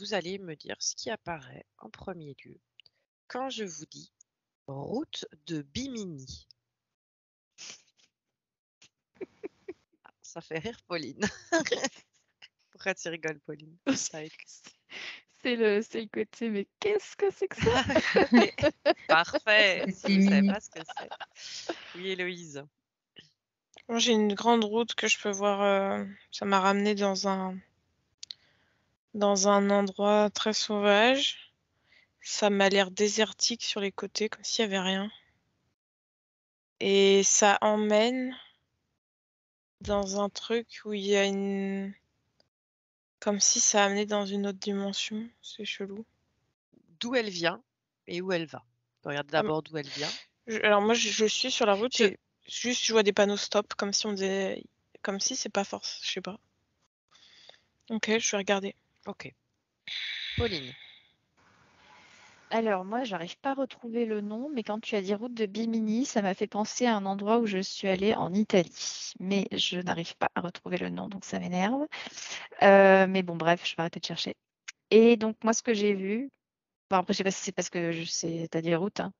vous allez me dire ce qui apparaît en premier lieu quand je vous dis route de Bimini. Ça fait rire Pauline. Pourquoi tu rigoles, Pauline? C'est le côté, mais qu'est-ce que c'est que ça? Ok, parfait. C'est Si vous savez mini. pas ce que c'est. Oui, Héloïse. Moi, j'ai une grande route que je peux voir. Ça m'a ramené dans un endroit très sauvage. Ça m'a l'air désertique sur les côtés, comme s'il n'y avait rien. Et ça emmène dans un truc où il y a une... Comme si ça amenait dans une autre dimension. C'est chelou. D'où elle vient et où elle va. Regarde d'abord d'où elle vient. Alors moi, je suis sur la route Je- et juste je vois des panneaux stop, comme si on disait... Comme si c'est pas force, je sais pas. Ok, je vais regarder. Ok. Pauline. Alors moi, j'arrive pas à retrouver le nom, mais quand tu as dit route de Bimini, ça m'a fait penser à un endroit où je suis allée en Italie. Mais je n'arrive pas à retrouver le nom, donc ça m'énerve. Mais bon, bref, je vais arrêter de chercher. Et donc moi, ce que j'ai vu, bon, après je sais pas si c'est parce que je sais, t'as dit route, hein.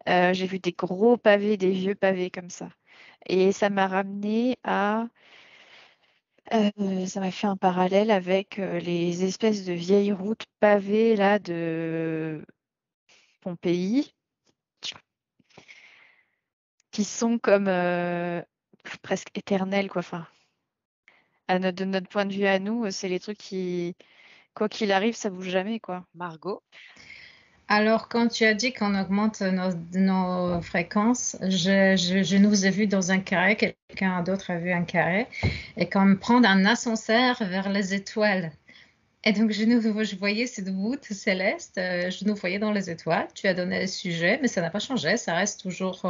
J'ai vu des gros pavés, des vieux pavés comme ça. Et ça m'a ramené à... ça m'a fait un parallèle avec les espèces de vieilles routes pavées là de Pompéi, qui sont comme presque éternelles, quoi. Enfin, de notre point de vue à nous, c'est les trucs qui, quoi qu'il arrive, ça bouge jamais, quoi. Margot. Alors, quand tu as dit qu'on augmente nos fréquences, je nous ai vu dans un carré, quelqu'un d'autre a vu un carré, et comme prendre un ascenseur vers les étoiles. Et donc, je voyais cette voûte céleste, je nous voyais dans les étoiles. Tu as donné le sujet, mais ça n'a pas changé, ça reste toujours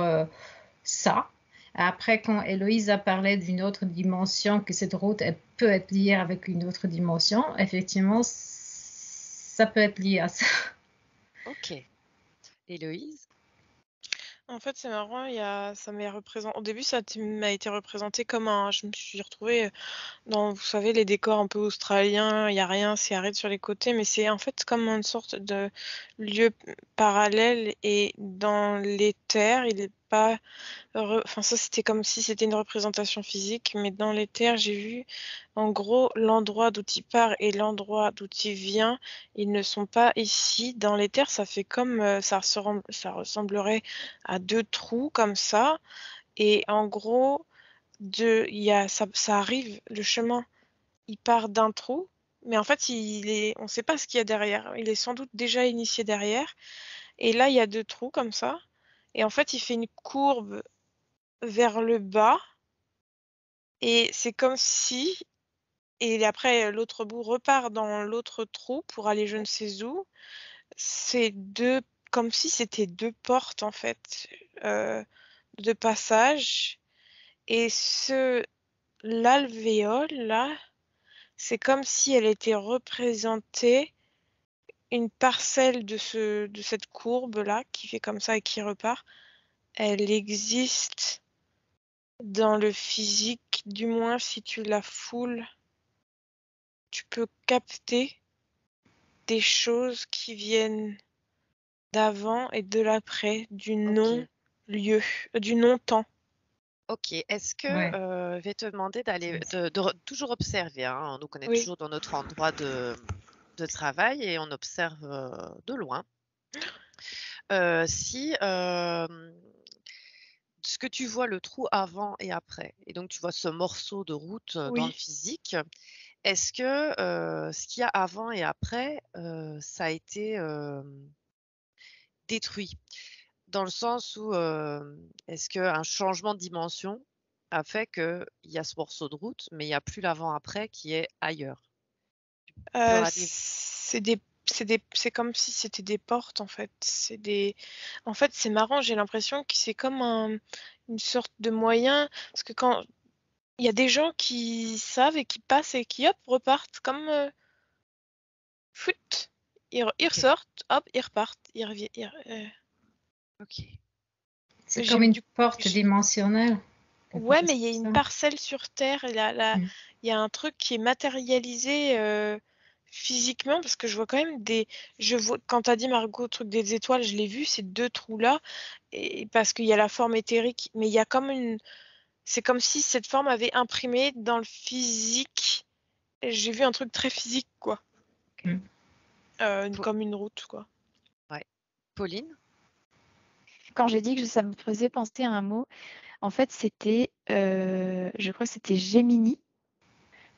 ça. Après, quand Héloïse a parlé d'une autre dimension, que cette route elle peut être liée avec une autre dimension, effectivement, ça peut être lié à ça. Ok. Héloïse. En fait, c'est marrant, ça m'est représenté. Au début, ça m'a été représenté comme un. Je me suis retrouvée dans, vous savez, les décors un peu australiens, il n'y a rien, c'est aride sur les côtés, mais c'est en fait comme une sorte de lieu parallèle et dans les terres, il n'est pas. Enfin, ça, c'était comme si c'était une représentation physique, mais dans les terres, j'ai vu en gros l'endroit d'où il part et l'endroit d'où il vient, ils ne sont pas ici. Dans les terres, ça fait comme ça ressemblerait à deux trous comme ça. Et en gros, ça arrive, le chemin, il part d'un trou, mais en fait, on ne sait pas ce qu'il y a derrière. Il est sans doute déjà initié derrière. Et là, il y a deux trous comme ça. Et en fait, il fait une courbe vers le bas. Et c'est comme si, et après l'autre bout repart dans l'autre trou pour aller je ne sais où. C'est comme si c'était deux portes en fait, de passage. Et l'alvéole là, c'est comme si elle était représentée une parcelle de cette courbe là qui fait comme ça et qui repart. Elle existe dans le physique, du moins si tu la foules, tu peux capter des choses qui viennent d'avant et de l'après, du non-lieu, du non-temps. Ok. Est-ce que Ouais. je vais te demander d'aller toujours observer, hein. On nous connaît Oui. toujours dans notre endroit de travail et on observe de loin. Si ce que tu vois, le trou avant et après, et donc tu vois ce morceau de route dans le Oui. physique, est-ce que ce qu'il y a avant et après, ça a été détruit? Dans le sens où est-ce qu'un changement de dimension a fait qu'il y a ce morceau de route, mais il n'y a plus l'avant-après qui est ailleurs? Peut arriver. C'est comme si c'était des portes en fait. En fait, c'est marrant. J'ai l'impression que c'est comme une sorte de moyen, parce que quand il y a des gens qui savent et qui passent et qui hop repartent comme foot. Ils ressortent, hop, ils repartent, ils reviennent. Ok. C'est J'ai comme une du- porte dimensionnelle. quelque Ouais, chose mais il y a comme une ça. parcelle sur Terre. Il y a un truc qui est matérialisé physiquement, parce que je vois quand même quand t'as dit Margot, le truc des étoiles, je l'ai vu, ces 2 trous-là, et parce qu'il y a la forme éthérique, mais il y a comme c'est comme si cette forme avait imprimé dans le physique. Et j'ai vu un truc très physique, quoi. Mm. Comme une route, quoi. Ouais. Pauline? Quand j'ai dit que ça me faisait penser à un mot, en fait, c'était, je crois que c'était Gemini,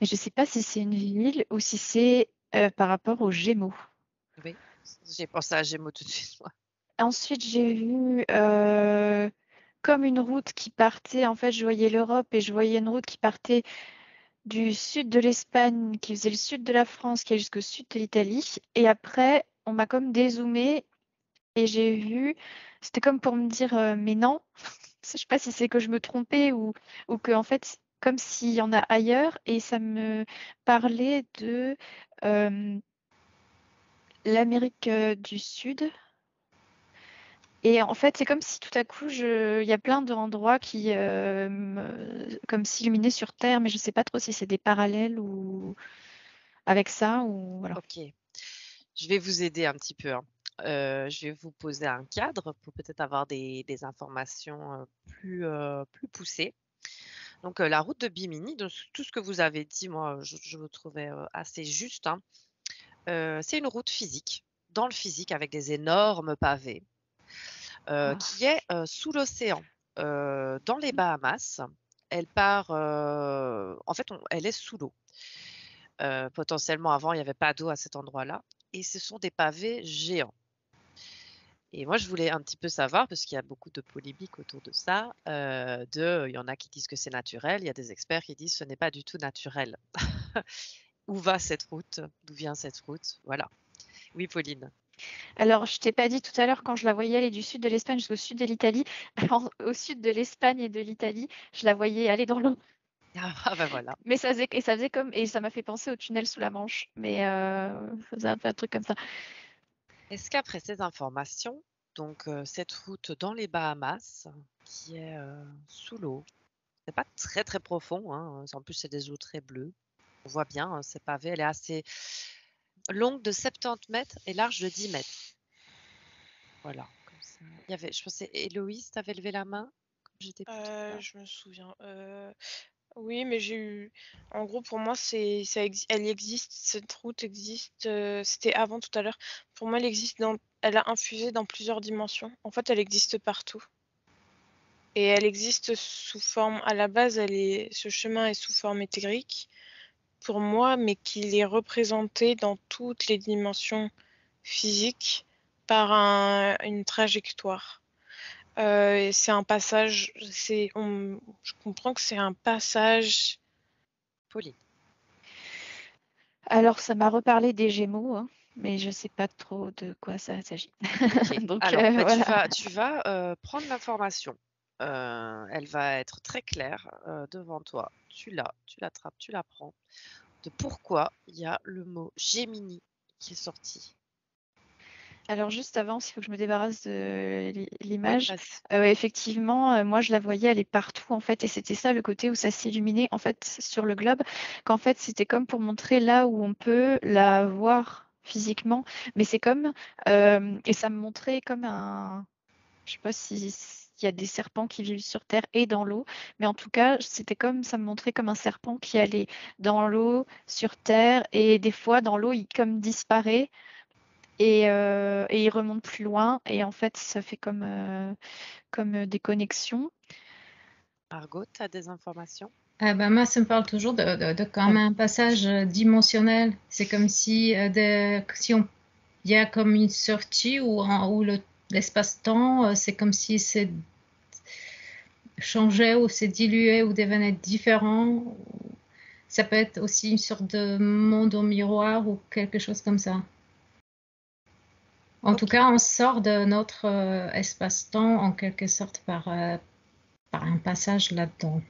mais je ne sais pas si c'est une ville ou si c'est par rapport aux Gémeaux. Oui. J'ai pensé à Gémeaux tout de suite, moi. Ensuite, j'ai vu comme une route qui partait, en fait, je voyais l'Europe et je voyais une route qui partait du sud de l'Espagne, qui faisait le sud de la France, qui allait jusqu'au sud de l'Italie. Et après, on m'a comme dézoomé et j'ai vu, c'était comme pour me dire, mais non, je sais pas si c'est que je me trompais ou que, en fait, comme s'il y en a ailleurs, et ça me parlait de l'Amérique du Sud. Et en fait, c'est comme si tout à coup, il y a plein d'endroits qui comme s'illuminaient sur Terre, mais je sais pas trop si c'est des parallèles ou avec ça ou voilà. Ok. Je vais vous aider un petit peu, hein. Je vais vous poser un cadre pour peut-être avoir des informations plus poussées. Donc, la route de Bimini, donc, tout ce que vous avez dit, moi, je le trouvais assez juste, hein. C'est une route physique, dans le physique, avec des énormes pavés, qui est sous l'océan, dans les Bahamas. Elle part, en fait, elle est sous l'eau. Potentiellement, avant, il n'y avait pas d'eau à cet endroit-là. Et ce sont des pavés géants. Et moi, je voulais un petit peu savoir, parce qu'il y a beaucoup de polémiques autour de ça, il y en a qui disent que c'est naturel, il y a des experts qui disent que ce n'est pas du tout naturel. Où va cette route? D'où vient cette route? Voilà. Oui, Pauline. Alors, je t'ai pas dit tout à l'heure quand je la voyais aller du sud de l'Espagne jusqu'au sud de l'Italie. Alors, au sud de l'Espagne et de l'Italie, je la voyais aller dans l'eau. Ah ben voilà. Mais ça faisait comme et ça m'a fait penser au tunnel sous la Manche. Mais ça faisait un peu un truc comme ça. Est-ce qu'après ces informations, donc cette route dans les Bahamas, qui est sous l'eau, c'est pas très très profond, hein, en plus c'est des eaux très bleues. On voit bien, hein, c'est pavé, elle est assez longue de 70 mètres et large de 10 mètres. Voilà, comme ça. Je pensais, Héloïse, t'avais levé la main? Comme j'étais plus trop là. Je me souviens. Oui, mais j'ai eu. En gros, pour moi, elle existe. Cette route existe. C'était avant tout à l'heure. Pour moi, elle a infusé dans plusieurs dimensions. En fait, elle existe partout. Et elle existe sous forme. À la base, ce chemin est sous forme éthérique pour moi, mais qu'il est représenté dans toutes les dimensions physiques par une trajectoire. Et c'est un passage. Je comprends que c'est un passage. Pauline. Alors, ça m'a reparlé des Gémeaux, hein, mais je sais pas trop de quoi ça s'agit. Ok. Donc Alors, bah, voilà. tu vas prendre l'information. Elle va être très claire devant toi. Tu l'attrapes, tu la prends. De pourquoi il y a le mot Gemini qui est sorti. Alors juste avant, il faut que je me débarrasse de Oui, l'image. vas-y. Effectivement, moi je la voyais aller partout en fait, et c'était ça le côté où ça s'illuminait en fait sur le globe, qu'en fait c'était comme pour montrer là où on peut la voir physiquement, mais c'est comme et ça me montrait comme je sais pas s'il y a des serpents qui vivent sur Terre et dans l'eau, mais en tout cas c'était comme ça me montrait comme un serpent qui allait dans l'eau, sur Terre, et des fois dans l'eau il comme disparaît. Et il remonte plus loin, et en fait ça fait comme des connexions. Margot, tu as des informations? Ben moi, ça me parle toujours de comme un passage dimensionnel. C'est comme si, il y a comme une sortie où l'espace-temps, c'est comme si c'est changeait ou c'est dilué ou devenait différent. Ça peut être aussi une sorte de monde au miroir ou quelque chose comme ça. En tout Ok. cas, on sort de notre espace-temps en quelque sorte par un passage là-dedans.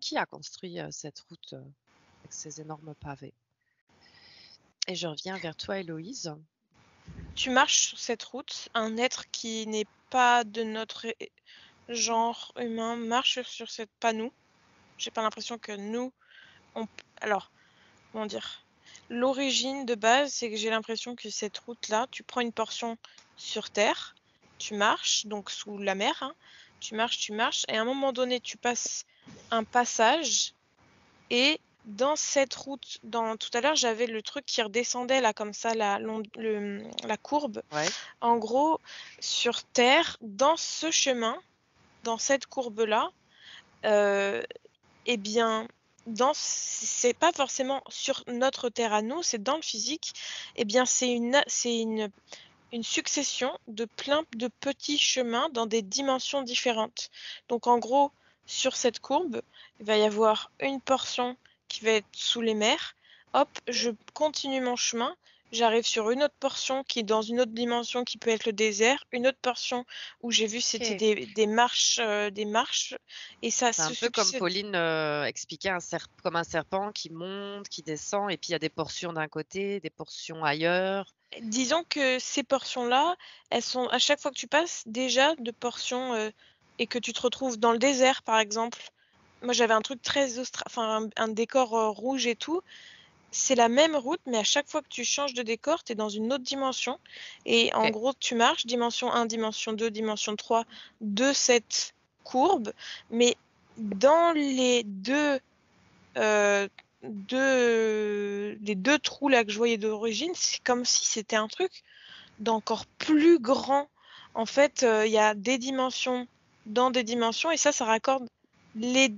Qui a construit cette route avec ces énormes pavés? Et je reviens vers toi, Héloïse. Tu marches sur cette route, un être qui n'est pas de notre genre humain marche sur cette. Pas nous. J'ai pas l'impression que nous. Alors, comment dire? l'origine de base, c'est que j'ai l'impression que cette route-là, tu prends une portion sur terre, tu marches, donc sous la mer, hein, tu marches, et à un moment donné, tu passes un passage, et dans cette route, tout à l'heure, j'avais le truc qui redescendait là, comme ça, la courbe. Ouais. En gros, sur terre, dans ce chemin, dans cette courbe-là, eh bien, c'est pas forcément sur notre terre à nous, c'est dans le physique. Eh bien, c'est une succession de plein de petits chemins dans des dimensions différentes. Donc, en gros, sur cette courbe, il va y avoir une portion qui va être sous les mers. Hop, je continue mon chemin. J'arrive sur une autre portion qui est dans une autre dimension qui peut être le désert. Une autre portion où j'ai vu c'était Ok. des marches, et ça C'est un se peu comme succède. Pauline expliquait, comme un serpent qui monte, qui descend, et puis il y a des portions d'un côté, des portions ailleurs. Disons que ces portions-là, elles sont à chaque fois que tu passes déjà de portions et que tu te retrouves dans le désert, par exemple. Moi, j'avais un truc très un décor rouge et tout. C'est la même route, mais à chaque fois que tu changes de décor, tu es dans une autre dimension. Et en Ok. gros, tu marches dimension 1, dimension 2, dimension 3 de cette courbe. Mais dans les les deux trous là que je voyais d'origine, c'est comme si c'était un truc d'encore plus grand. En fait, il y a des dimensions dans des dimensions, et ça raccorde les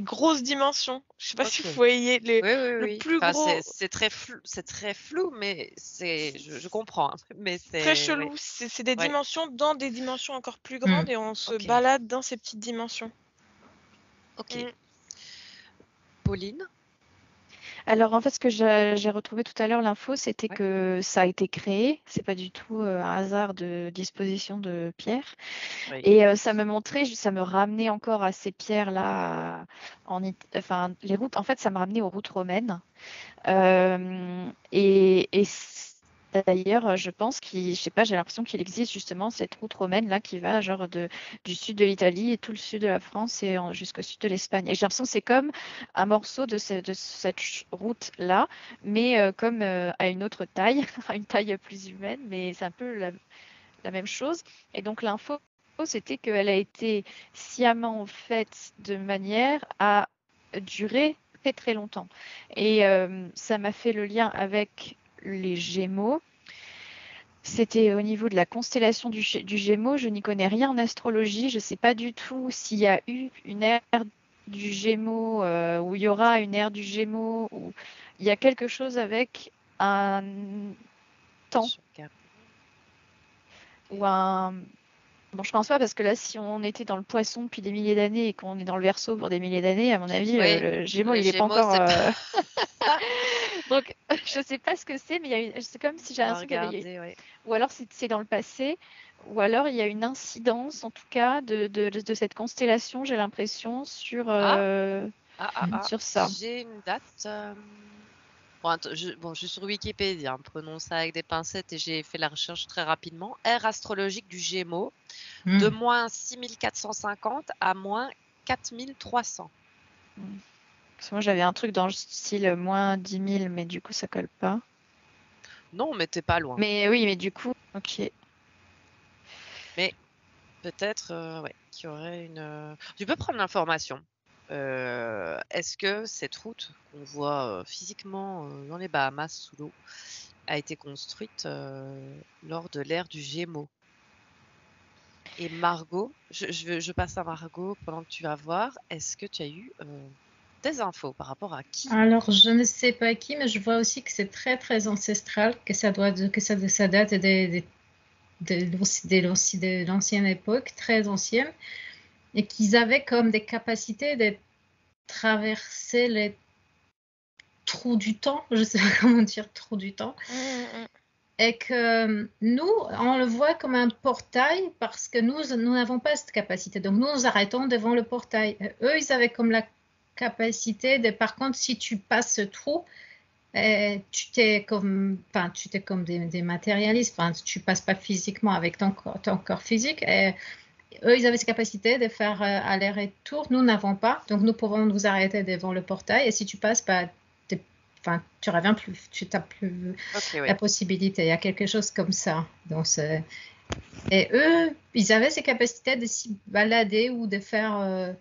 grosses dimensions. Je sais pas si Ok. vous voyez Oui, oui, le oui. plus Enfin, gros, c'est très flou, mais je comprends, hein. Mais très c'est, oui, chelou. C'est des ouais. dimensions dans des dimensions encore plus Hmm. grandes, et on se Ok, balade dans ces petites dimensions. ok. Mm. Pauline? Alors en fait, ce que j'ai retrouvé tout à l'heure, l'info, c'était Ouais. que ça a été créé. C'est pas du tout un hasard de disposition de pierres. Oui. Et ça me montrait, ça me ramenait encore à ces pierres-là, enfin les routes. En fait, ça me ramenait aux routes romaines. Et d'ailleurs, je pense je sais pas, j'ai l'impression qu'il existe justement cette route romaine là qui va genre du sud de l'Italie et tout le sud de la France et jusqu'au sud de l'Espagne. Et j'ai l'impression que c'est comme un morceau de cette route là, mais comme à une autre taille, à une taille plus humaine, mais c'est un peu la même chose. Et donc l'info, c'était qu'elle a été sciemment faite de manière à durer très très longtemps. Et ça m'a fait le lien avec les Gémeaux. C'était au niveau de la constellation du Gémeaux. Je n'y connais rien en astrologie. Je ne sais pas du tout s'il y a eu une ère du Gémeaux où il y aura une ère du Gémeaux où il y a quelque chose avec un temps Je regarde. ou un. Bon, je pense pas parce que là, si on était dans le Poisson depuis des milliers d'années et qu'on est dans le Verseau pour des milliers d'années, à mon avis, Oui, le Gémeaux, le il est pas Gémeaux, encore. c'est pas. Donc, je sais pas ce que c'est, mais c'est comme si j'ai On va l'impression qu'il y avait, regarder, ouais. ou alors c'est dans le passé, ou alors il y a une incidence, en tout cas, de cette constellation, j'ai l'impression, Ah, ah. sur ça. J'ai une date. Bon, bon, je suis sur Wikipédia, hein, prenons ça avec des pincettes et j'ai fait la recherche très rapidement. Ère astrologique du Gémeaux, de Hmm. moins 6450 à moins 4300. Parce que moi, j'avais un truc dans le style moins 10 000, mais du coup, ça colle pas. Non, mais t'es pas loin. Mais oui, mais du coup, ok. Mais peut-être, ouais, qu'il y aurait une. Tu peux prendre l'information. Est-ce que cette route qu'on voit physiquement dans les Bahamas sous l'eau a été construite lors de l'ère du Gémeaux? Et Margot, je passe à Margot pendant que tu vas voir. Est-ce que tu as eu des infos par rapport à qui? Alors, je ne sais pas qui, mais je vois aussi que c'est très très ancestral, que ça date aussi de l'ancienne époque, très ancienne, et qu'ils avaient comme des capacités de traverser les trous du temps, je ne sais pas comment dire trous du temps, et que nous, on le voit comme un portail parce que nous n'avons pas cette capacité. Donc, nous nous arrêtons devant le portail. Eux, ils avaient comme la capacité de, par contre, si tu passes ce trou, tu t'es comme des matérialistes, tu passes pas physiquement avec ton corps physique. Et eux, ils avaient cette capacité de faire aller-retour. Nous n'avons pas, donc nous pouvons nous arrêter devant le portail. Et si tu passes, enfin, tu reviens plus, tu n'as plus Ok, la oui. possibilité. Il y a quelque chose comme ça. Donc, et eux, ils avaient ces capacités de s'y balader ou de faire.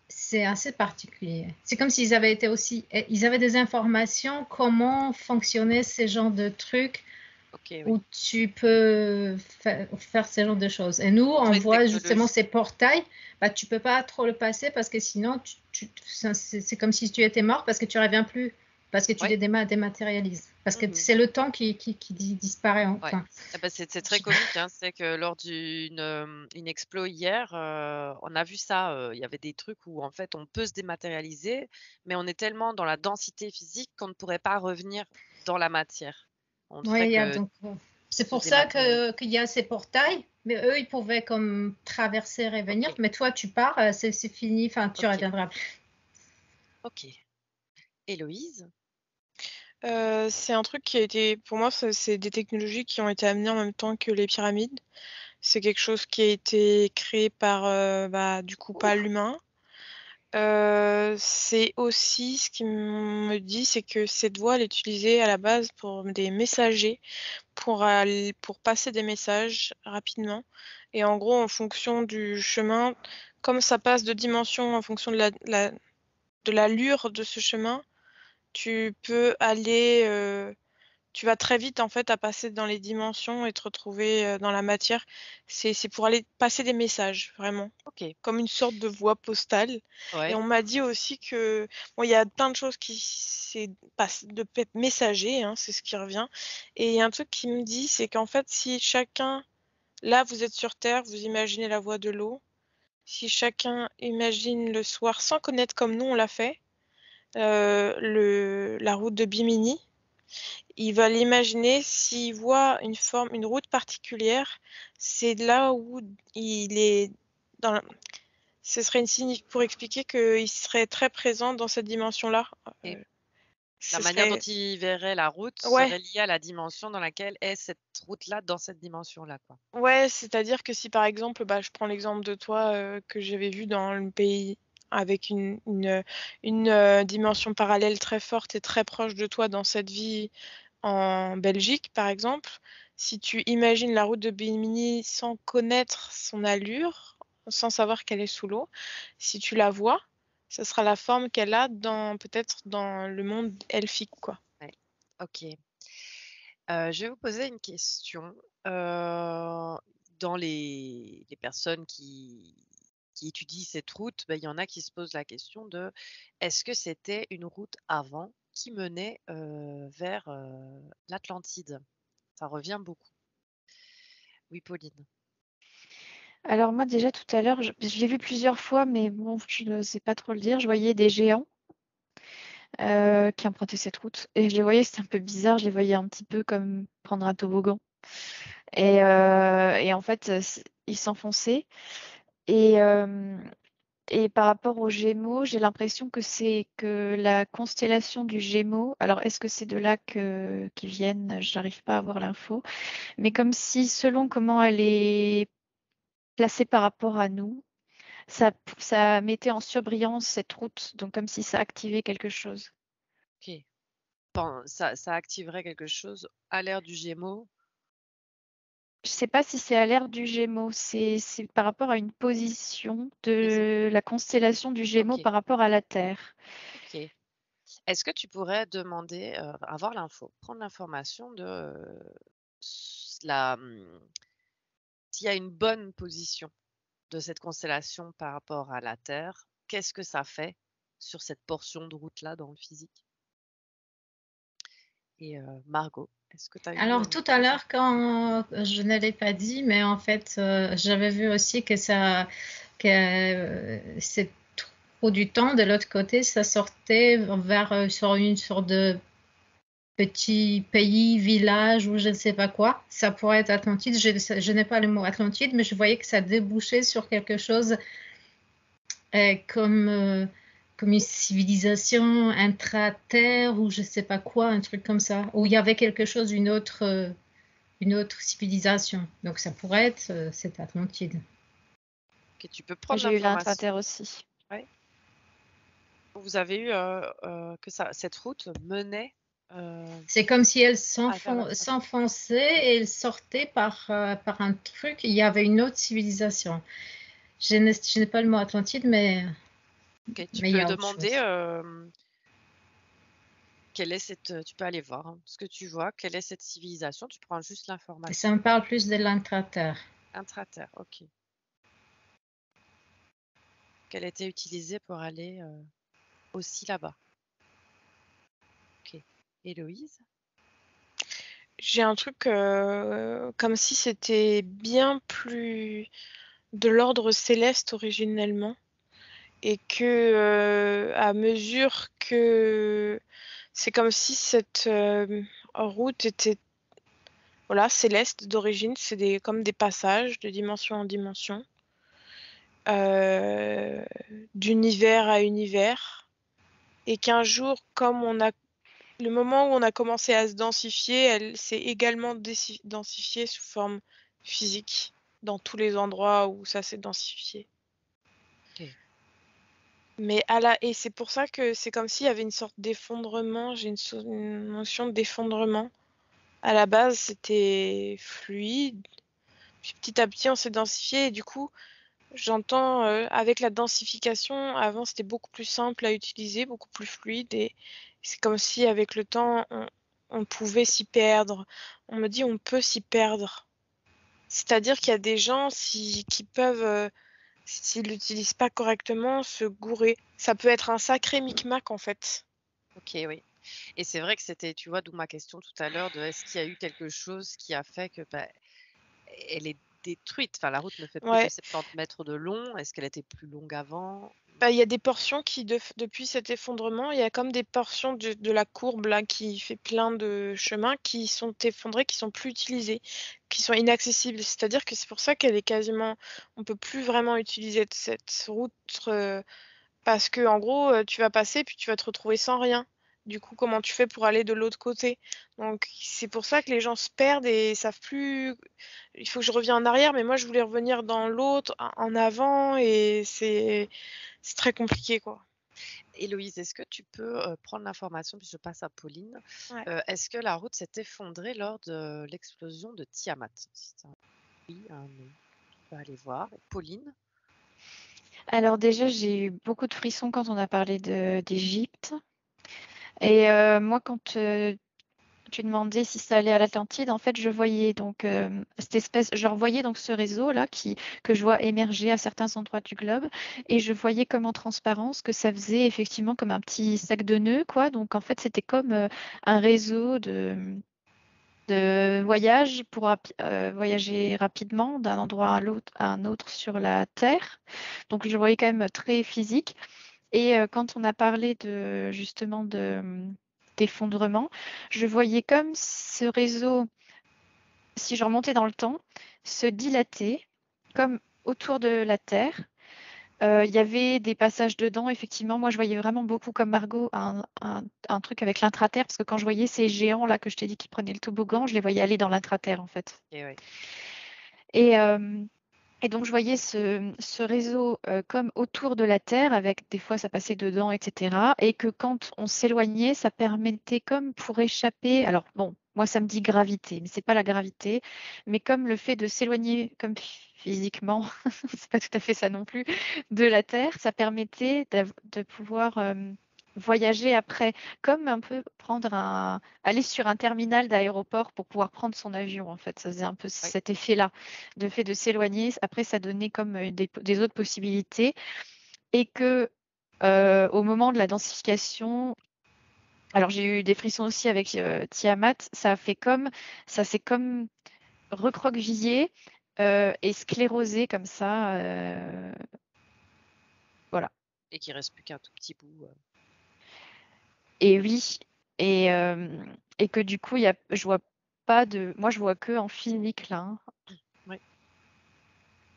C'est assez particulier. C'est comme s'ils avaient été aussi, ils avaient des informations comment fonctionnaient ces genres de trucs Ok, oui. où tu peux faire ce genre de choses. Et nous, Ils on ont une voit justement technologie. ces portails, bah, tu peux pas trop le passer parce que sinon, c'est comme si tu étais mort parce que tu reviens plus, parce que tu Ouais. les dématérialises. Parce que Mhm. c'est le temps qui disparaît. Ouais. Enfin, Eh ben, c'est très comique, hein. C'est que lors d'une explo hier, on a vu ça. Il y avait des trucs où en fait on peut se dématérialiser, mais on est tellement dans la densité physique qu'on ne pourrait pas revenir dans la matière. On ne ferait ouais, que donc, c'est se pour ça dématérialiser. qu'il y a ces portails, mais eux, ils pouvaient comme traverser et revenir. Ok, Mais toi, tu pars, c'est fini, enfin, tu ok, reviendras plus. ok. Héloïse? C'est un truc qui a été, pour moi, c'est des technologies qui ont été amenées en même temps que les pyramides. C'est quelque chose qui a été créé par, du coup, pas l'humain. C'est aussi ce qui me dit, c'est que cette voie, elle est utilisée à la base pour des messagers, pour passer des messages rapidement. Et en gros, en fonction du chemin, comme ça passe de dimension en fonction de l'allure de ce chemin, tu peux aller, tu vas très vite en fait à passer dans les dimensions et te retrouver dans la matière. C'est pour aller passer des messages, vraiment, Ok, comme une sorte de voie postale. Et ouais. on m'a dit aussi que bon, il y a plein de choses qui c'est de messager, hein, c'est ce qui revient. Et il y a un truc qui me dit, c'est qu'en fait, si chacun, là vous êtes sur Terre, vous imaginez la voie de l'eau. Si chacun imagine le soir sans connaître comme nous on l'a fait, la route de Bimini, il va l'imaginer s'il voit une route particulière, c'est là où il est dans. Ce serait pour expliquer qu'il serait très présent dans cette dimension-là. Et la Ce manière dont serait. il verrait la route Ouais, serait liée à la dimension dans laquelle est cette route-là, dans cette dimension-là, quoi. ouais, c'est-à-dire que si par exemple, je prends l'exemple de toi que j'avais vu dans le pays avec une dimension parallèle très forte et très proche de toi dans cette vie en Belgique, par exemple, si tu imagines la route de Bimini sans connaître son allure, sans savoir qu'elle est sous l'eau, si tu la vois, ce sera la forme qu'elle a peut-être dans le monde elfique, quoi. Ouais. Ok. Je vais vous poser une question. Dans les personnes qui étudient cette route, il y en a qui se posent la question de est-ce que c'était une route avant qui menait vers l'Atlantide? Ça revient beaucoup. Oui, Pauline. Alors moi déjà tout à l'heure, je l'ai vu plusieurs fois, mais bon, je ne sais pas trop le dire. Je voyais des géants qui empruntaient cette route. Et je les voyais, c'était un peu bizarre, je les voyais un petit peu comme prendre un toboggan. Et en fait, ils s'enfonçaient. Et, euh, et par rapport aux Gémeaux, j'ai l'impression que c'est que la constellation du Gémeaux, alors est-ce que c'est de là qu'ils viennent? J'arrive pas à avoir l'info. Mais comme si, selon comment elle est placée par rapport à nous, ça mettait en surbrillance cette route, donc comme si ça activait quelque chose. Ok. Ça activerait quelque chose à l'ère du Gémeaux. Je sais pas si c'est à l'ère du Gémeaux, c'est par rapport à une position Et c'est- de la constellation du Gémeaux Ok, par rapport à la Terre. ok. Est-ce que tu pourrais demander, avoir l'info, prendre l'information de s'il y a une bonne position de cette constellation par rapport à la Terre, qu'est-ce que ça fait sur cette portion de route-là dans le physique? Et Margot, est-ce que tu as eu Alors tout à plus d'infos? l'heure, quand je ne l'ai pas dit, mais en fait, j'avais vu aussi que c'est trop du temps. De l'autre côté, ça sortait sur une sorte de petit pays, village ou je ne sais pas quoi. Ça pourrait être Atlantide. Je n'ai pas le mot Atlantide, mais je voyais que ça débouchait sur quelque chose comme, comme une civilisation intra-terre ou je ne sais pas quoi, un truc comme ça, où il y avait quelque chose, une autre civilisation. Donc ça pourrait être cette Atlantide. Que tu peux prendre J'ai eu l'information. l'intra-Terre aussi. Ouais. Vous avez eu que cette route menait C'est comme si elle vers la station. s'enfonçait et elle sortait par un truc. Il y avait une autre civilisation. Je n'ai pas le mot Atlantide, mais Ok, tu il y peux a autre demander chose. quelle est cette. Tu peux aller voir hein, ce que tu vois, quelle est cette civilisation. Tu prends juste Et l'information. ça me parle plus de l'intraterre. Intraterre, ok. Qu'elle a été utilisée pour aller aussi là-bas. Ok. Héloïse? J'ai un truc comme si c'était bien plus de l'ordre céleste originellement et que à mesure que c'est comme si cette route était voilà, céleste d'origine, c'est comme des passages de dimension en dimension, d'univers à univers, et qu'un jour, comme le moment où on a commencé à se densifier, elle s'est également densifiée sous forme physique dans tous les endroits où ça s'est densifié. Ok. Mais et c'est pour ça que c'est comme s'il y avait une sorte d'effondrement, j'ai une notion d'effondrement. À la base, c'était fluide, puis petit à petit, on s'est densifié, et du coup, j'entends avec la densification, avant c'était beaucoup plus simple à utiliser, beaucoup plus fluide, et c'est comme si avec le temps, on pouvait s'y perdre. On me dit on peut s'y perdre. C'est-à-dire qu'il y a des gens qui peuvent, s'ils l'utilisent pas correctement, se gourer. Ça peut être un sacré micmac en fait. Ok, oui. Et c'est vrai que c'était, tu vois, d'où ma question tout à l'heure de est-ce qu'il y a eu quelque chose qui a fait que elle est détruite. Enfin, la route ne fait plus que Ouais. 70 mètres de long. Est-ce qu'elle était plus longue avant? Bah, il y a des portions qui, depuis cet effondrement, il y a comme des portions de la courbe là, qui fait plein de chemins qui sont effondrés, qui sont plus utilisés, qui sont inaccessibles. C'est-à-dire que c'est pour ça qu'elle est quasiment, on peut plus vraiment utiliser cette route parce que en gros, tu vas passer puis tu vas te retrouver sans rien. Du coup, comment tu fais pour aller de l'autre côté? Donc, c'est pour ça que les gens se perdent et savent plus. Il faut que je revienne en arrière, mais moi, je voulais revenir dans l'autre, en avant, et c'est très compliqué, quoi. Héloïse, est-ce que tu peux prendre l'information, puis je passe à Pauline. Ouais. Est-ce que la route s'est effondrée lors de l'explosion de Tiamat? Si c'est un oui, un non, tu peux aller voir. Et Pauline? Alors déjà, j'ai eu beaucoup de frissons quand on a parlé d'Égypte. Et moi, quand tu demandais si ça allait à l'Atlantide, en fait, je voyais donc je revoyais donc ce réseau-là que je vois émerger à certains endroits du globe, et je voyais comme en transparence que ça faisait effectivement comme un petit sac de nœuds, quoi. Donc en fait, c'était comme un réseau de voyage pour voyager rapidement d'un endroit à un autre sur la Terre. Donc je voyais quand même très physique. Et quand on a parlé justement d'effondrement, je voyais comme ce réseau, si je remontais dans le temps, se dilater comme autour de la Terre. Il y avait des passages dedans, effectivement. Moi, je voyais vraiment beaucoup comme Margot un truc avec l'intraterre, parce que quand je voyais ces géants là que je t'ai dit qui prenaient le toboggan, je les voyais aller dans l'intraterre en fait. Et oui. Et, et donc, je voyais ce réseau comme autour de la Terre, avec des fois ça passait dedans, etc. Et que quand on s'éloignait, ça permettait comme pour échapper. Alors, bon, moi ça me dit gravité, mais c'est pas la gravité, mais comme le fait de s'éloigner comme physiquement, c'est pas tout à fait ça non plus, de la Terre, ça permettait de pouvoir voyager après, comme un peu aller sur un terminal d'aéroport pour pouvoir prendre son avion, en fait. Ça faisait un peu Oui. cet effet-là, de fait de s'éloigner. Après, ça donnait comme des autres possibilités. Et que au moment de la densification, alors j'ai eu des frissons aussi avec Tiamat, ça s'est comme recroquevillé et sclérosé comme ça. Voilà. Et qu'il reste plus qu'un tout petit bout. Et oui, et, et que du coup, je vois pas de. Moi, je vois que en physique là, hein. Oui.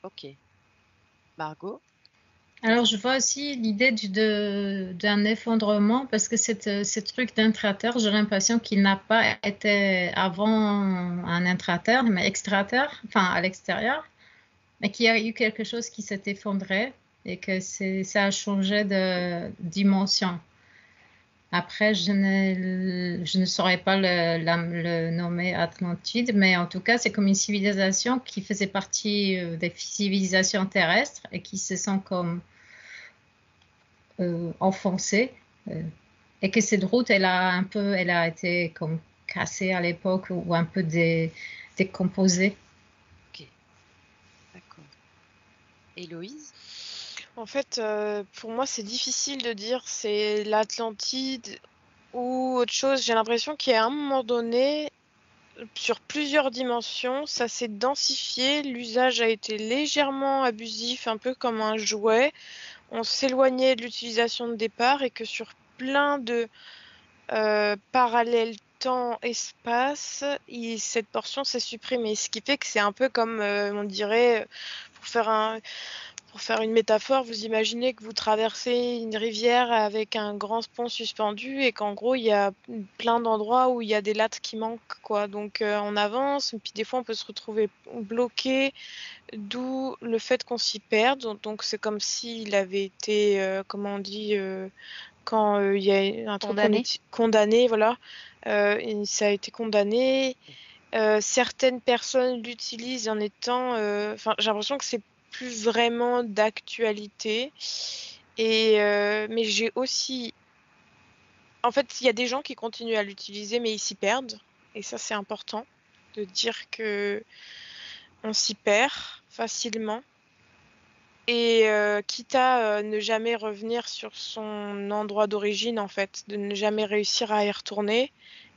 Ok. Margot? Alors, je vois aussi l'idée d'un effondrement parce que ce truc d'intraterre, j'ai l'impression qu'il n'a pas été avant un intraterre, mais extraterre, enfin à l'extérieur, mais qu'il y a eu quelque chose qui s'est effondré. et que ça a changé de dimension. Après, je ne saurais pas le nommer Atlantide, mais en tout cas, c'est comme une civilisation qui faisait partie des civilisations terrestres et qui se sent comme enfoncée. Et que cette route, elle a été comme cassée à l'époque ou un peu décomposée. Ok, d'accord. Héloïse? En fait, pour moi, c'est difficile de dire c'est l'Atlantide ou autre chose. J'ai l'impression qu'à un moment donné, sur plusieurs dimensions, ça s'est densifié. L'usage a été légèrement abusif, un peu comme un jouet. On s'éloignait de l'utilisation de départ et que sur plein de parallèles temps-espace, cette portion s'est supprimée. Ce qui fait que c'est un peu comme, on dirait, pour faire une métaphore, vous imaginez que vous traversez une rivière avec un grand pont suspendu et qu'en gros, il y a plein d'endroits où il y a des lattes qui manquent, quoi. Donc, on avance, et puis des fois, on peut se retrouver bloqué, d'où le fait qu'on s'y perde. Donc, c'est comme s'il avait été, comment on dit, quand il y a un truc qu'on Condamné. est condamné, voilà. Et ça a été condamné. Certaines personnes l'utilisent en étant... Enfin, j'ai l'impression que c'est plus vraiment d'actualité. Mais j'ai aussi... En fait, il y a des gens qui continuent à l'utiliser, mais ils s'y perdent. Et ça, c'est important de dire que on s'y perd facilement. Et quitte à ne jamais revenir sur son endroit d'origine, en fait, de ne jamais réussir à y retourner.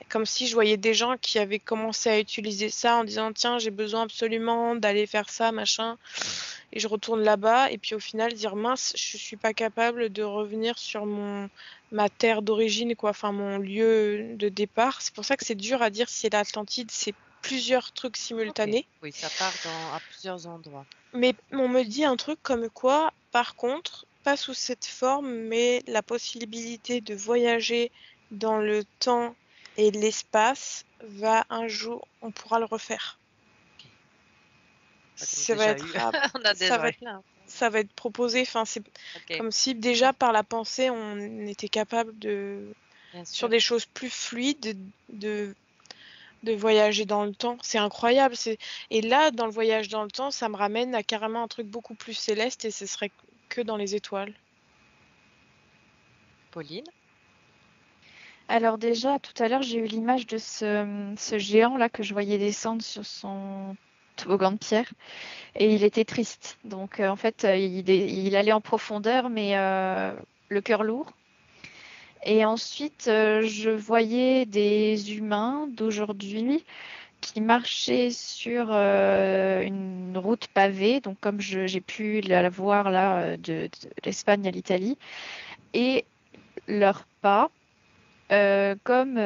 Comme si je voyais des gens qui avaient commencé à utiliser ça en disant tiens, j'ai besoin absolument d'aller faire ça, machin, et je retourne là-bas, et puis au final dire mince, je suis pas capable de revenir sur ma terre d'origine, quoi, enfin mon lieu de départ. C'est pour ça que c'est dur à dire si l'Atlantide, c'est plusieurs trucs simultanés. Ok. Oui, ça part à plusieurs endroits. Mais on me dit un truc comme quoi, par contre, pas sous cette forme, mais la possibilité de voyager dans le temps et l'espace un jour, on pourra le refaire. Ok. Ça va être, On a ça déjà va eu être, là. ça va être proposé. Enfin, c'est Ok, comme si déjà par la pensée, on était capable bien sur sûr. des choses plus fluides, de voyager dans le temps. C'est incroyable. Et là, dans le voyage dans le temps, ça me ramène à carrément un truc beaucoup plus céleste et ce serait que dans les étoiles. Pauline? Alors déjà, tout à l'heure, j'ai eu l'image de ce géant-là que je voyais descendre sur son toboggan de pierre et il était triste. Donc en fait, il allait en profondeur, mais le cœur lourd. Et ensuite, je voyais des humains d'aujourd'hui qui marchaient sur une route pavée, donc comme j'ai pu la voir là de l'Espagne à l'Italie, et leurs pas, comme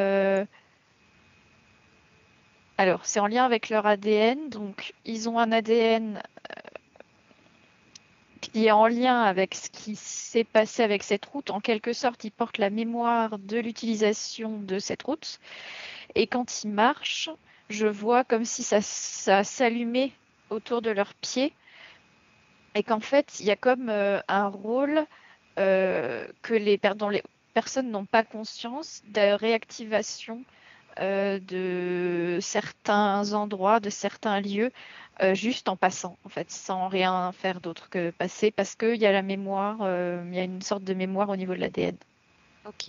alors c'est en lien avec leur ADN, donc ils ont un ADN qui est en lien avec ce qui s'est passé avec cette route. En quelque sorte, ils portent la mémoire de l'utilisation de cette route. Et quand ils marchent, je vois comme si ça s'allumait autour de leurs pieds et qu'en fait, il y a comme un rôle dont les personnes n'ont pas conscience de réactivation de certains endroits, de certains lieux, juste en passant, en fait, sans rien faire d'autre que passer, parce qu'il y a la mémoire, il y a une sorte de mémoire au niveau de l'ADN. Ok.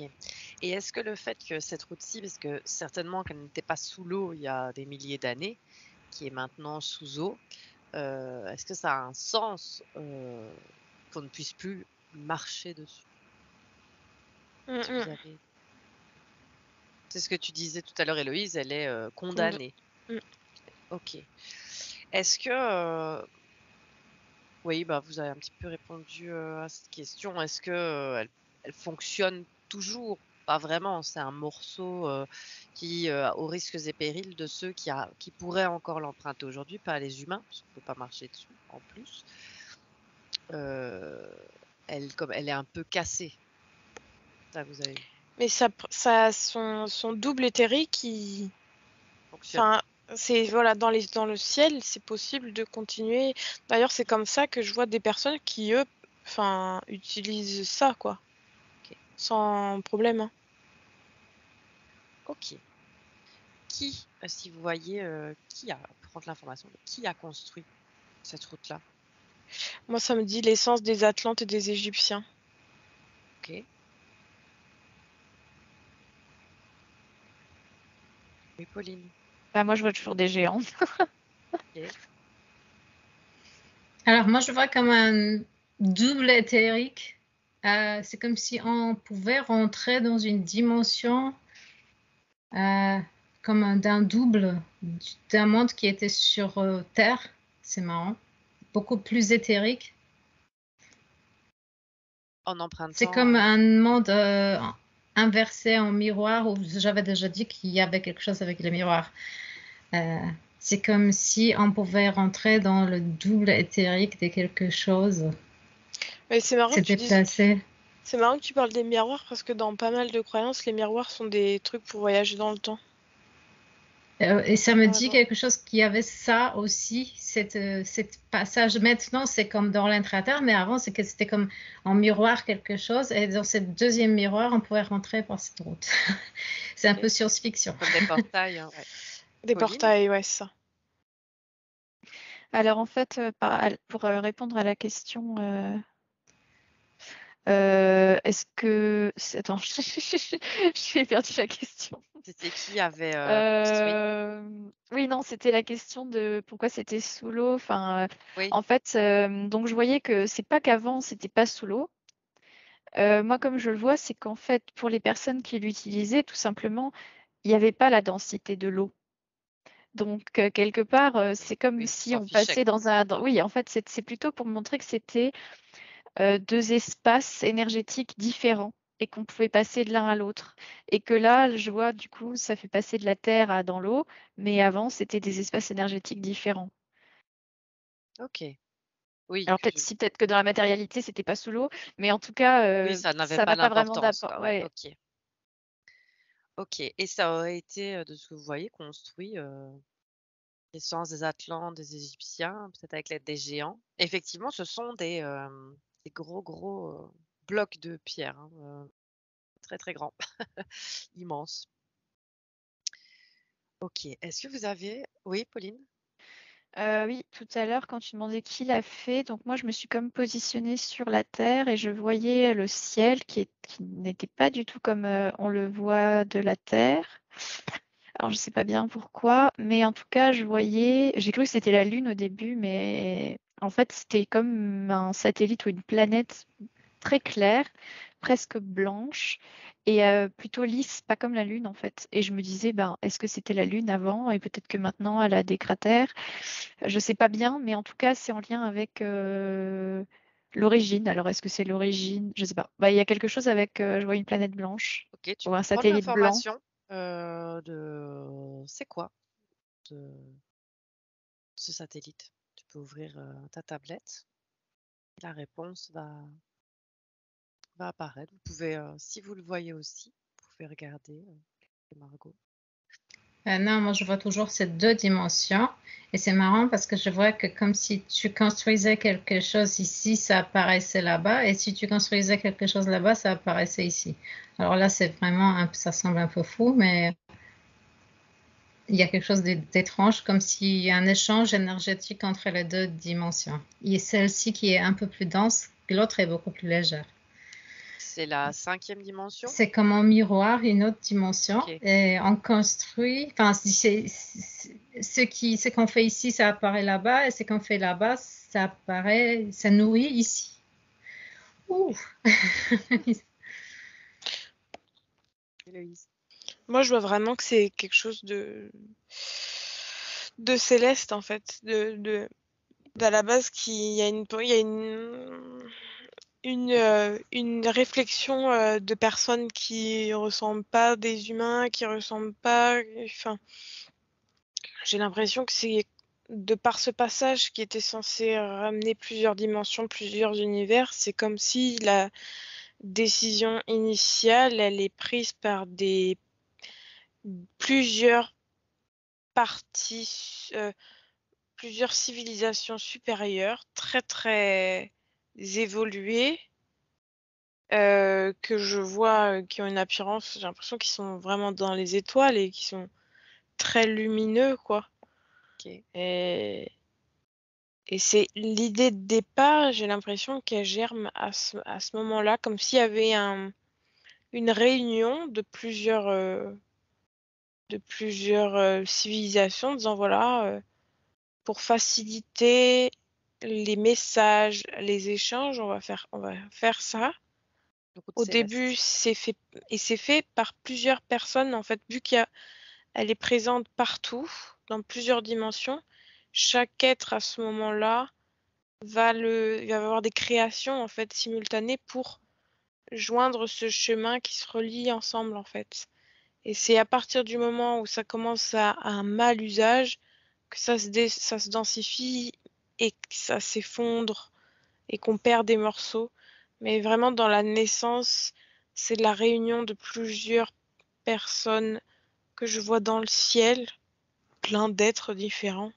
Et est-ce que le fait que cette route-ci, parce que certainement qu'elle n'était pas sous l'eau il y a des milliers d'années, qui est maintenant sous eau, est-ce que ça a un sens qu'on ne puisse plus marcher dessus? Si vous avez... C'est ce que tu disais tout à l'heure, Héloïse, elle est condamnée. Mm. Ok. Est-ce que... Oui, bah, vous avez un petit peu répondu à cette question. Est-ce que elle fonctionne toujours? Pas vraiment. C'est un morceau qui, aux risques et périls de ceux qui pourraient encore l'emprunter aujourd'hui, pas les humains, parce qu'on ne peut pas marcher dessus en plus. Comme elle est un peu cassée. Ça, vous avez vu. Mais ça a son double éthérique qui... Fonctionne. Enfin, c'est voilà, dans le ciel, c'est possible de continuer. D'ailleurs, c'est comme ça que je vois des personnes qui, eux, utilise ça, quoi. Ok. Sans problème. Hein. Ok. Qui, si vous voyez, pour prendre l'information, qui a construit cette route-là? Moi, ça me dit l'essence des Atlantes et des Égyptiens. Ok. Oui, Pauline. Bah, moi, je vois toujours des géants. Ok. Alors, moi, je vois comme un double éthérique. C'est comme si on pouvait rentrer dans une dimension comme d'un double d'un monde qui était sur Terre. C'est marrant. Beaucoup plus éthérique. En empruntant. C'est comme un monde inversé en miroir, où j'avais déjà dit qu'il y avait quelque chose avec le miroir. C'est comme si on pouvait rentrer dans le double éthérique de quelque chose. Mais c'est marrant Se que tu dises. déplacer. C'est marrant que tu parles des miroirs parce que dans pas mal de croyances, les miroirs sont des trucs pour voyager dans le temps. Et ça me Ah, dit bon. quelque chose qu'il y avait ça aussi, cette passage. Maintenant, c'est comme dans l'intraterre, mais avant, c'est que c'était comme en miroir quelque chose. Et dans ce deuxième miroir, on pouvait rentrer par cette route. C'est un Ok. peu science-fiction. Comme des portails, hein, ouais. Des Pauline? portails, ouais, c'est ça. Alors, en fait, pour répondre à la question, est-ce que... Attends, j'ai perdu la question. C'était qui avait construit? Oui, non, c'était la question de pourquoi c'était sous l'eau. Enfin, Oui. en fait, donc je voyais que c'est pas qu'avant, c'était pas sous l'eau. Moi, comme je le vois, c'est qu'en fait, pour les personnes qui l'utilisaient, tout simplement, il n'y avait pas la densité de l'eau. Donc, quelque part, c'est comme Oui, si s'en on fichait, passait quoi. Oui, en fait, c'est plutôt pour montrer que c'était deux espaces énergétiques différents et qu'on pouvait passer de l'un à l'autre. Et que là, je vois, du coup, ça fait passer de la terre dans l'eau, mais avant, c'était des espaces énergétiques différents. Ok. Oui, Alors peut-être que dans la matérialité, c'était pas sous l'eau, mais en tout cas, oui, ça n'avait ça pas n'a pas vraiment d'importance, d'apport. quoi. Ouais. Ok. Ok. Et ça aurait été, de ce que vous voyez, construit l'essence des Atlantes, des Égyptiens, peut-être avec l'aide des géants. Effectivement, ce sont des gros blocs de pierre, hein, très très grands, immenses. Ok. Est-ce que vous avez... Oui, Pauline? Oui, tout à l'heure, quand tu demandais qui l'a fait, donc moi, je me suis comme positionnée sur la Terre et je voyais le ciel qui n'était pas du tout comme on le voit de la Terre. Alors, je sais pas bien pourquoi, mais en tout cas, j'ai cru que c'était la Lune au début, mais en fait, c'était comme un satellite ou une planète très claire, presque blanche et plutôt lisse, pas comme la Lune en fait. Et je me disais, ben, est-ce que c'était la Lune avant et peut-être que maintenant elle a des cratères? Je sais pas bien, mais en tout cas, c'est en lien avec l'origine. Alors, est-ce que c'est l'origine? Je sais pas. Bah, il y a quelque chose avec, je vois une planète blanche Ok, tu ou un peux prendre satellite blanc. l'information de... C'est quoi de ce satellite? Tu peux ouvrir ta tablette. La réponse va apparaître. Vous pouvez, si vous le voyez aussi, vous pouvez regarder, Margot. Non, moi je vois toujours ces deux dimensions et c'est marrant parce que je vois que comme si tu construisais quelque chose ici, ça apparaissait là-bas et si tu construisais quelque chose là-bas, ça apparaissait ici. Alors là, c'est vraiment, ça semble un peu fou, mais il y a quelque chose d'étrange, comme s'il y a un échange énergétique entre les deux dimensions. Et celle-ci qui est un peu plus dense, l'autre est beaucoup plus légère. C'est la 5e dimension? C'est comme un miroir, une autre dimension. Ok. Et on construit, enfin, ce qu'on fait ici, ça apparaît là-bas, et ce qu'on fait là-bas, ça apparaît, ça nourrit ici. Ouh. Héloïse. Moi, je vois vraiment que c'est quelque chose de céleste, en fait. À la base, il y a une réflexion de personnes qui ressemblent pas à des humains, qui ressemblent pas. Enfin, j'ai l'impression que c'est de par ce passage qui était censé ramener plusieurs dimensions, plusieurs univers, c'est comme si la décision initiale, elle est prise par plusieurs parties, plusieurs civilisations supérieures, très très évolués que je vois qui ont une apparence, j'ai l'impression qu'ils sont vraiment dans les étoiles et qui sont très lumineux, quoi. Ok. Et c'est l'idée de départ, j'ai l'impression qu'elle germe à ce moment-là, comme s'il y avait une réunion de plusieurs civilisations, disant voilà, pour faciliter les messages, les échanges, on va faire ça. Le route Au céleste. début, c'est fait par plusieurs personnes, en fait, vu qu'elle est présente partout, dans plusieurs dimensions. Chaque être à ce moment-là il va y avoir des créations en fait simultanées pour joindre ce chemin qui se relie ensemble en fait. Et c'est à partir du moment où ça commence à un mal usage que ça se densifie et que ça s'effondre et qu'on perd des morceaux. Mais vraiment dans la naissance, c'est la réunion de plusieurs personnes que je vois dans le ciel, plein d'êtres différents.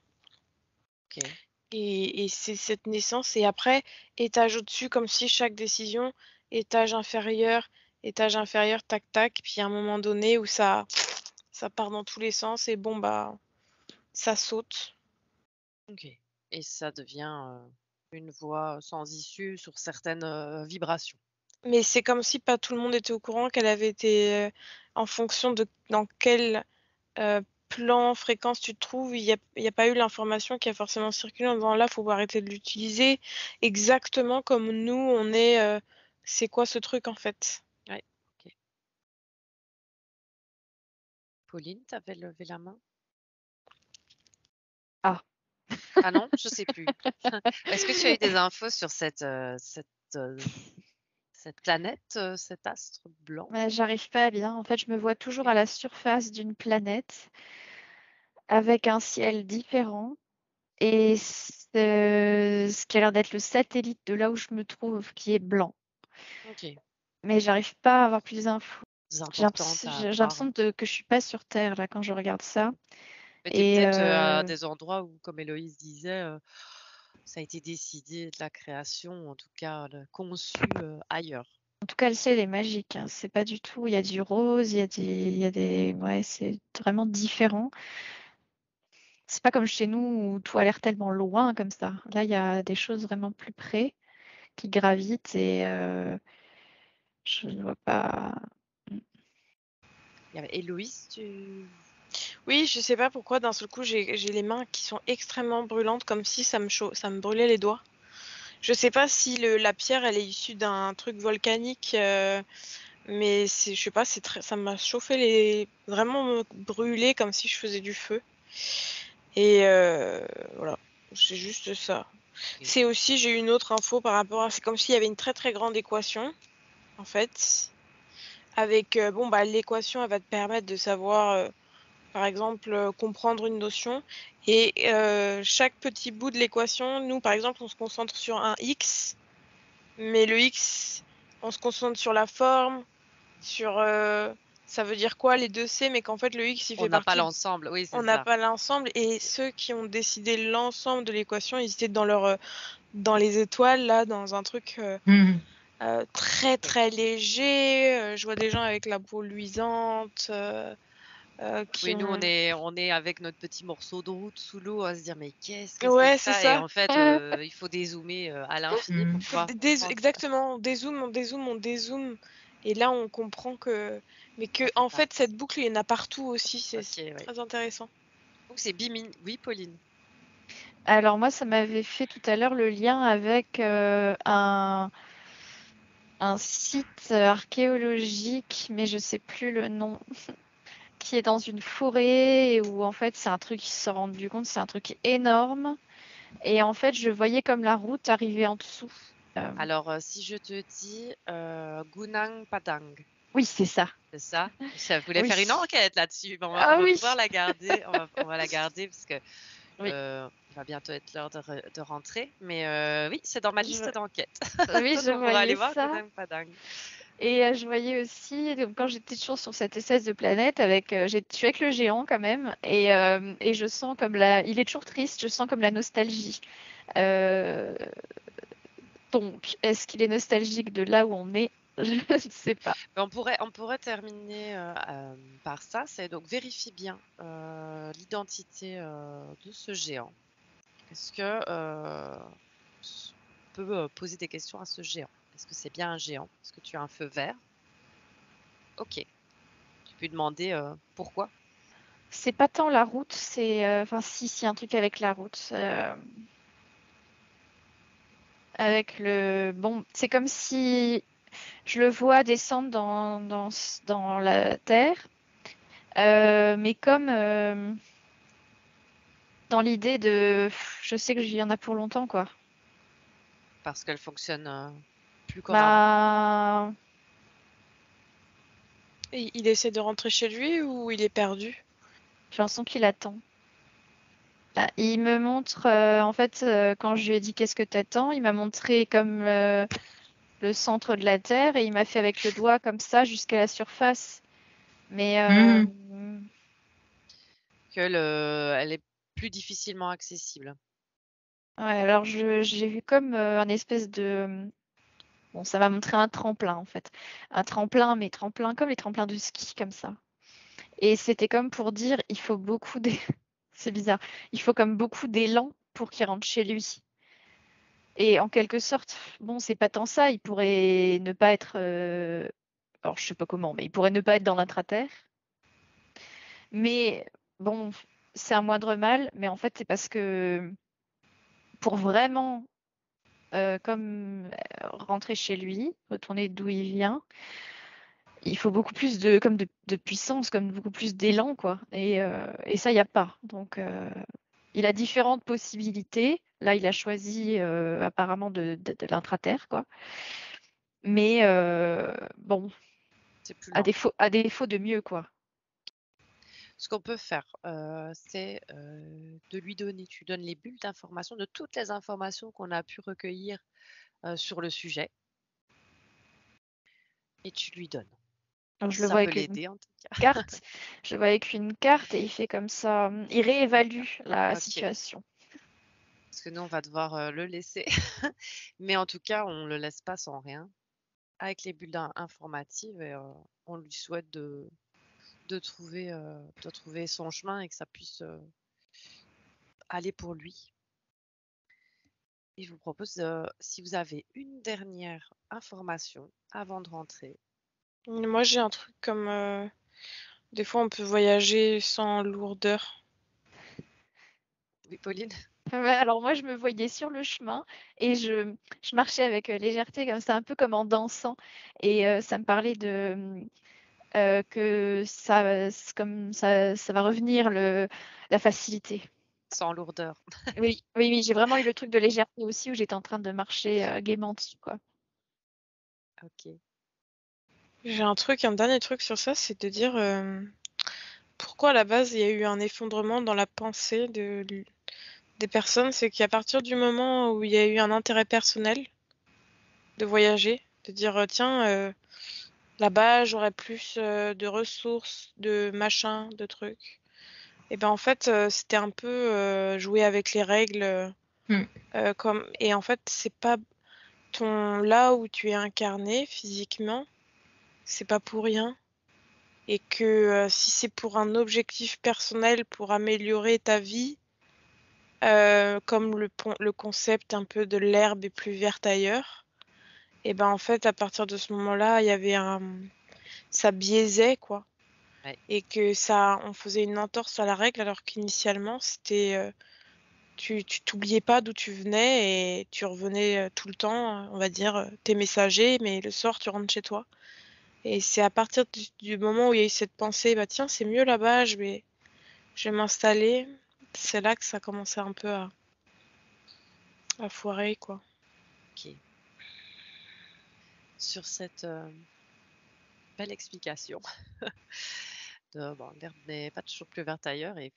Ok. Et c'est cette naissance. Et après, étage au-dessus, comme si chaque décision, étage inférieur, tac, tac. Puis à un moment donné où ça part dans tous les sens et bon, bah, ça saute. Ok. Et ça devient une voie sans issue sur certaines vibrations. Mais c'est comme si pas tout le monde était au courant qu'elle avait été en fonction de dans quel plan, fréquence tu te trouves. Il y a pas eu l'information qui a forcément circulé en disant là, faut arrêter de l'utiliser. Exactement comme nous, on est. C'est quoi ce truc en fait? Ouais. Ok. Pauline, t'avais levé la main? Ah. Ah non, je sais plus. Est-ce que tu as eu des infos sur cette planète, cet astre blanc? Mais j'arrive pas à lire. En fait, je me vois toujours à la surface d'une planète avec un ciel différent et ce qui a l'air d'être le satellite de là où je me trouve qui est blanc. Ok. Mais j'arrive pas à avoir plus d'infos. C'est J'ai importante à avoir. l'impression que je suis pas sur Terre là quand je regarde ça. Mais tu es Et peut-être à des endroits où, comme Héloïse disait, ça a été décidé de la création, en tout cas conçu ailleurs. en tout cas, le ciel est magique, hein. C'est pas du tout. Il y a du rose, ouais, c'est vraiment différent. C'est pas comme chez nous où tout a l'air tellement loin comme ça. Là, il y a des choses vraiment plus près qui gravitent et je ne vois pas. Il y avait Héloïse, Oui, je sais pas pourquoi d'un seul coup j'ai les mains qui sont extrêmement brûlantes, comme si ça me brûlait les doigts. Je sais pas si la pierre elle est issue d'un truc volcanique, mais je sais pas, ça m'a chauffé vraiment me brûlé comme si je faisais du feu. Et voilà, c'est juste ça. Ok. C'est aussi, j'ai eu une autre info par rapport à, c'est comme s'il y avait une très très grande équation, en fait, avec, bon, bah, l'équation, elle va te permettre de savoir, par exemple, comprendre une notion, et chaque petit bout de l'équation, nous, par exemple, on se concentre sur un x, mais le x, on se concentre sur la forme, sur, ça veut dire quoi, les deux c, mais qu'en fait, le x, il on fait n'a pas partie l'ensemble, oui, c'est on n'a ça. pas l'ensemble, et ceux qui ont décidé l'ensemble de l'équation, ils étaient dans les étoiles, là, dans un truc très très léger. Je vois des gens avec la peau luisante qui Oui, nous, ont. on est avec notre petit morceau de route sous l'eau à se dire, mais qu'est-ce que c'est Ouais, que c'est ça? Et ça. en fait, il faut dézoomer à l'infini pour pouvoir comprendre. Exactement. On dézoome, on dézoome, on dézoome. Et là, on comprend mais que, Ça fait en pas. fait, cette boucle, il y en a partout aussi. C'est Ok, oui. très intéressant. Donc, c'est Bimini. Oui, Pauline. Alors moi, ça m'avait fait tout à l'heure le lien avec un site archéologique, mais je sais plus le nom, qui est dans une forêt et où en fait c'est un truc, ils se sont rendus compte, c'est un truc énorme. Et en fait, je voyais comme la route arriver en dessous. Alors, si je te dis Gunung Padang, Oui, c'est ça. c'est ça? Je voulais Oui. faire une enquête là-dessus. Mais on Ah va oui. pouvoir la garder. On va la garder parce que Oui. il va bientôt être l'heure de rentrer. Mais oui, c'est dans ma liste Je... d'enquête. Oui, Donc, je on pourra aller voyais voir ça. Gunung Padang. Et je voyais aussi, donc, quand j'étais toujours sur cette espèce de planète, je suis avec le géant quand même, et je sens comme il est toujours triste, je sens comme la nostalgie. Euh, Donc, est-ce qu'il est nostalgique de là où on est? Je ne sais pas. On pourrait terminer par ça. C'est donc vérifie bien l'identité de ce géant. Est-ce que on peut poser des questions à ce géant? Est-ce que c'est bien un géant? Est-ce que tu as un feu vert? Ok. Tu peux lui demander pourquoi. C'est pas tant la route, c'est. Enfin, si, un truc avec la route. Avec le. Bon, c'est comme si je le vois descendre dans la terre, mais comme dans l'idée de. Je sais que j'y en a pour longtemps, quoi. Parce qu'elle fonctionne plus comme avant. Bah. Et il essaie de rentrer chez lui ou il est perdu? J'ai l'impression qu'il attend. Bah, il me montre, en fait, quand je lui ai dit qu'est-ce que t'attends, il m'a montré comme le centre de la Terre et il m'a fait avec le doigt comme ça jusqu'à la surface. Mais Elle est plus difficilement accessible. ouais, alors j'ai vu comme un espèce de. Bon, ça m'a montré un tremplin en fait. Un tremplin, mais tremplin comme les tremplins de ski, comme ça. Et c'était comme pour dire, il faut beaucoup d'. C'est bizarre. Il faut comme beaucoup d'élan pour qu'il rentre chez lui. Et en quelque sorte, bon, c'est pas tant ça. Il pourrait ne pas être. Alors, je sais pas comment, mais il pourrait ne pas être dans l'intraterre. Mais bon, c'est un moindre mal. Mais en fait, c'est parce que pour vraiment comme rentrer chez lui, retourner d'où il vient, il faut beaucoup plus de puissance, comme beaucoup plus d'élan, quoi. Et ça, il n'y a pas. Donc, il a différentes possibilités. Là, il a choisi apparemment de l'intraterre, quoi. Mais bon, C'est plus lent. à défaut de mieux, quoi. Ce qu'on peut faire, c'est de lui donner. Tu donnes les bulles d'information de toutes les informations qu'on a pu recueillir sur le sujet et tu lui donnes. Alors, je le Ça vois peut avec une l'aider en tout cas. carte. Je le vois avec une carte et il fait comme ça. Il réévalue la Ok. situation. Parce que nous, on va devoir le laisser. Mais en tout cas, on ne le laisse pas sans rien. Avec les bulles informatives, et on lui souhaite de trouver son chemin et que ça puisse aller pour lui. Et je vous propose, si vous avez une dernière information avant de rentrer. Moi, j'ai un truc comme des fois on peut voyager sans lourdeur. Oui, Pauline? Ouais, alors moi, je me voyais sur le chemin et je marchais avec légèreté, comme ça, un peu comme en dansant. Et ça me parlait de que ça, comme ça va revenir la facilité. Sans lourdeur. Oui, oui, oui, j'ai vraiment eu le truc de légèreté aussi où j'étais en train de marcher gaiement dessus, quoi. Ok. J'ai un dernier truc sur ça, c'est de dire pourquoi à la base il y a eu un effondrement dans la pensée des personnes. C'est qu'à partir du moment où il y a eu un intérêt personnel de voyager, de dire tiens, là-bas j'aurais plus de ressources, de machins, de trucs. Et ben en fait c'était un peu jouer avec les règles et en fait c'est pas là où tu es incarné physiquement, c'est pas pour rien. Et que si c'est pour un objectif personnel, pour améliorer ta vie, comme le concept un peu de l'herbe est plus verte ailleurs, et ben en fait à partir de ce moment-là, il y avait ça biaisait quoi, Ouais. et que on faisait une entorse à la règle alors qu'initialement c'était tu t'oubliais pas d'où tu venais et tu revenais tout le temps, on va dire, t'es messager, mais le soir tu rentres chez toi. Et c'est à partir du moment où il y a eu cette pensée, bah tiens, c'est mieux là-bas, je vais m'installer. C'est là que ça commençait un peu à foirer, quoi. Ok. Sur cette belle explication. Bon, l'herbe n'est pas toujours plus verte ailleurs et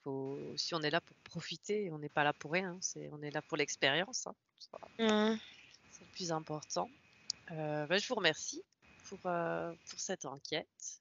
si on est là pour profiter, on n'est pas là pour rien. On est là pour l'expérience, hein. Mhm. C'est le plus important. Je vous remercie pour cette enquête.